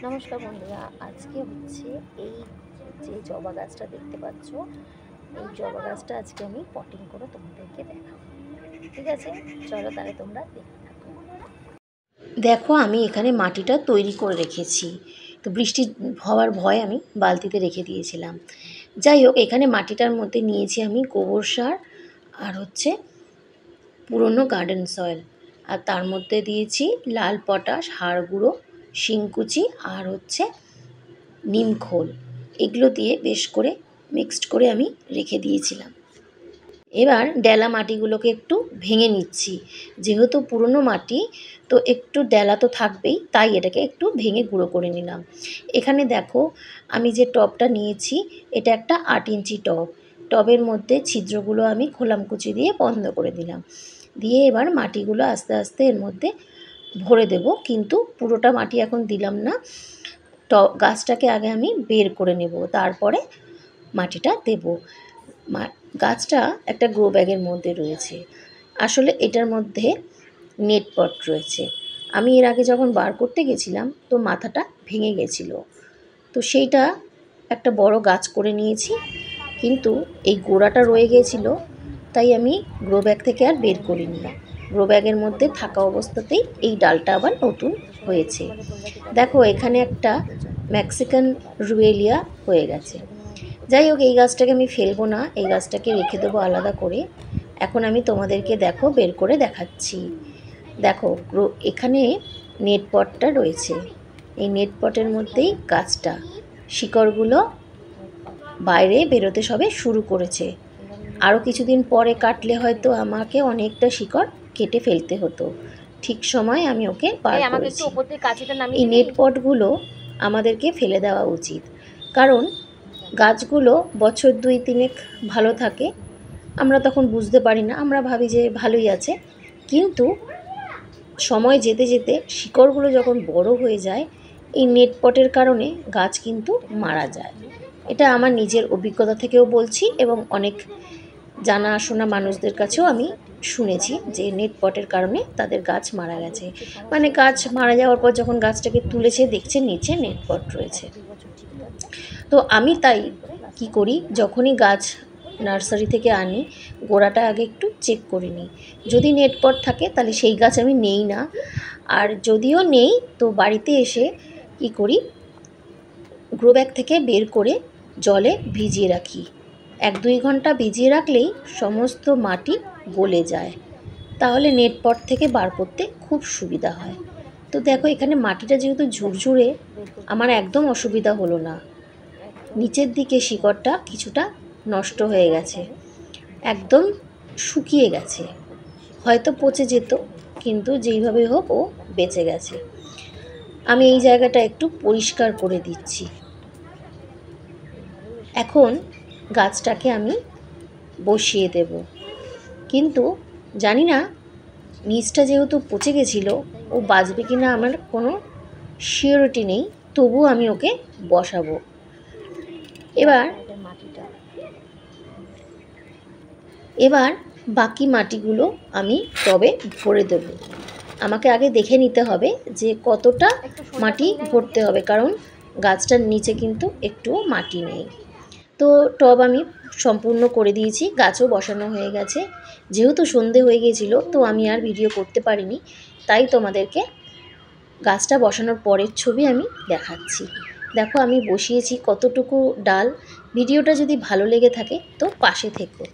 নমস্কার বন্ধুরা, আজকে হচ্ছে এই যে জবা গাছটা দেখতে পাচ্ছ, এই জবা গাছটা আজকে আমি পটিং করে তোমাদেরকে দেখাবো। ঠিক আছে, চলো তাহলে তোমরা দেখতে থাকো। দেখো, আমি এখানে মাটিটা তৈরি করে রেখেছি। তো বৃষ্টি হওয়ার ভয় আমি বালতিতে রেখে দিয়েছিলাম। যাই হোক, এখানে মাটিটার মধ্যে নিয়েছি আমি গোবর সার আর হচ্ছে পুরনো গার্ডেন সয়েল, আর তার মধ্যে দিয়েছি লাল পটাশ, হাড় গুঁড়ো, শিংকুচি আর হচ্ছে নিম খোল। এগুলো দিয়ে বেশ করে মিক্সড করে আমি রেখে দিয়েছিলাম। এবার ডেলা মাটিগুলোকে একটু ভেঙে নিচ্ছি। যেহেতু পুরনো মাটি, তো একটু ডেলা তো থাকবেই, তাই এটাকে একটু ভেঙে গুঁড়ো করে নিলাম। এখানে দেখো, আমি যে টবটা নিয়েছি এটা একটা 8 ইঞ্চি টব। টবের মধ্যে ছিদ্রগুলো আমি খোলামকুচি দিয়ে বন্ধ করে দিলাম। দিয়ে এবার মাটিগুলো আস্তে আস্তে এর মধ্যে ভরে দেব, কিন্তু পুরোটা মাটি এখন দিলাম না। গাছটাকে আগে আমি বের করে নেব, তারপরে মাটিটা দেব। গাছটা একটা গ্রো ব্যাগের মধ্যে রয়েছে। আসলে এটার মধ্যে নেট পট রয়েছে। আমি এর আগে যখন বার করতে গেছিলাম তো মাথাটা ভেঙে গেছিলো, তো সেইটা একটা বড় গাছ করে নিয়েছি, কিন্তু এই গোড়াটা রয়ে গিয়েছিল, তাই আমি গ্রো ব্যাগ থেকে আর বের করিনি। গ্রো ব্যাগের মধ্যে থাকা অবস্থাতেই এই ডালটা আবার নতুন হয়েছে। দেখো, এখানে একটা মেক্সিকান রুয়েলিয়া হয়ে গেছে। যাই হোক, এই গাছটাকে আমি ফেলবো না, এই গাছটাকে রেখে দেবো আলাদা করে। এখন আমি তোমাদেরকে দেখো বের করে দেখাচ্ছি। দেখো, এখানে নেট পটটা রয়েছে। এই নেট পটের মধ্যেই গাছটা, শিকড়গুলো বাইরে বেরোতে সবে শুরু করেছে। আরও কিছুদিন পরে কাটলে হয়তো আমাকে অনেকটা শিকড় কেটে ফেলতে হতো। ঠিক সময় আমি ওকে বার করেছি। এই নেট পটগুলো আমাদেরকে ফেলে দেওয়া উচিত, কারণ গাছগুলো বছর 2-3 ভালো থাকে। আমরা তখন বুঝতে পারি না, আমরা ভাবি যে ভালোই আছে, কিন্তু সময় যেতে যেতে শিকড়গুলো যখন বড় হয়ে যায়, এই নেট পটের কারণে গাছ কিন্তু মারা যায়। এটা আমার নিজের অভিজ্ঞতা থেকেও বলছি, এবং অনেক জানাশোনা মানুষদের কাছেও আমি শুনেছি যে নেট পটের কারণে তাদের গাছ মারা গেছে। মানে গাছ মারা যাওয়ার পর যখন গাছটাকে তুলেছে, দেখছে নিচে নেট পট রয়েছে। তো আমি তাই কি করি, যখনই গাছ নার্সারি থেকে আনি, গোড়াটা আগে একটু চেক করে নিই। যদি নেট পট থাকে তাহলে সেই গাছ আমি নেই না, আর যদিও নেই তো বাড়িতে এসে কি করি, গ্রো ব্যাগ থেকে বের করে জলে ভিজিয়ে রাখি। 1-2 ঘন্টা ভিজিয়ে রাখলেই সমস্ত মাটি গলে যায়, তাহলে নেট পট থেকে বার করতে খুব সুবিধা হয়। তো দেখো, এখানে মাটিটা যেহেতু ঝুরঝুরে, আমার একদম অসুবিধা হলো না। নিচের দিকে শিকড়টা কিছুটা নষ্ট হয়ে গেছে, একদম শুকিয়ে গেছে, হয়তো পচে যেত, কিন্তু যেইভাবে হোক ও বেঁচে গেছে। আমি এই জায়গাটা একটু পরিষ্কার করে দিচ্ছি। এখন গাছটাকে আমি বসিয়ে দেব, কিন্তু জানি না নিচটা যেহেতু পচে গেছিলো, ও বাঁচবে কিনা আমার কোনো সিওরিটি নেই, তবু আমি ওকে বসাবো। এবার বাকি মাটিগুলো আমি টবে ভরে দেব। আমাকে আগে দেখে নিতে হবে যে কতটা মাটি ভরতে হবে, কারণ গাছটার নিচে কিন্তু একটুও মাটি নেই। তো টব আমি সম্পূর্ণ করে দিয়েছি, গাছও বসানো হয়ে গেছে। যেহেতু সন্ধে হয়ে গিয়েছিলো, তো আমি আর ভিডিও করতে পারিনি, তাই তোমাদেরকে গাছটা বসানোর পরের ছবি আমি দেখাচ্ছি। দেখো, আমি বসিয়েছি কতটুকু ডাল। ভিডিওটা যদি ভালো লেগে থাকে তো পাশে থেকো।